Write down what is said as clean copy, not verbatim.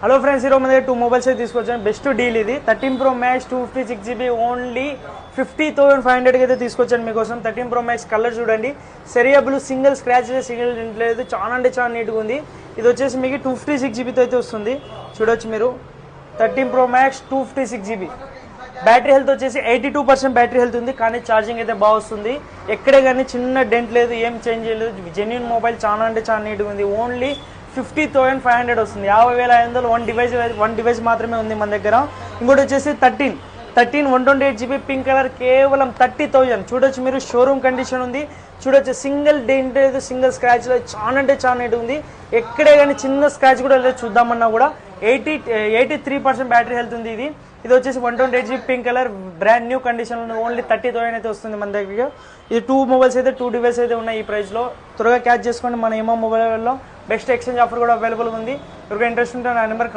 Hello friends, ఈరోజు మన దగ్గర 2 మొబైల్స్ అయితే తీసుకొచ్చాను. బెస్ట్ డీల్ ఇది. 13 Pro Max 256GB ఓన్లీ 50,500కి అయితే తీసుకొచ్చాను మీకోసం. 13 Pro Max కలర్ చూడండి, సెరియా బ్లూ, సింగిల్ స్క్రాచ్ లేదు, సింగిల్ డెంట్ లేదు, చాలా అంటే చాలా నీట్గా ఉంది. ఇది వచ్చేసి మీకు 256GBతో అయితే వస్తుంది. చూడొచ్చు మీరు 13 Pro Max 256GB. Battery health వచ్చేసి 82% బ్యాటరీ హెల్త్ ఉంది, కానీ ఛార్జింగ్ అయితే బాగా వస్తుంది. ఎక్కడే కానీ చిన్న డెంట్ లేదు, ఏం చేంజ్ చేయలేదు. జెన్యూన్ మొబైల్, చాలా అంటే చాలా నీట్గా ఉంది. ఓన్లీ 50,500 వస్తుంది. 50,500 వన్ డివైస్ మాత్రమే ఉంది మన దగ్గర. ఇంకోటి వచ్చేసి 13 128GB పింక్ కలర్, కేవలం 30,000. చూడొచ్చు మీరు, షోరూమ్ కండిషన్ ఉంది. చూడొచ్చు, సింగిల్ డెంట్ లేదు, సింగిల్ స్క్రాచ్ లేదు, చాలా అంటే చాలా నీట్ ఉంది. ఎక్కడే కానీ చిన్న స్క్రాచ్ కూడా లేదు. చూద్దామన్నా కూడా 83% బ్యాటరీ హెల్త్ ఉంది. ఇది వచ్చేసి 128GB pink colour, brand new condition ఉంది. ఓన్లీ 30,000 అయితే వస్తుంది మన దగ్గర. ఇది 2 మొబైల్స్ అయితే 2 డివైస్ అయితే ఉన్నాయి ఈ ప్రైస్లో. త్వరగా క్యాచ్ చేసుకోండి. మన ఏమో మొబైల్లో బెస్ట్ ఎక్స్చేంజ్ ఆఫర్ కూడా అవైలబుల్ ఉంది. ఎవరికైనా ఇంట్రెస్ట్ ఉంటే నా నెంబర్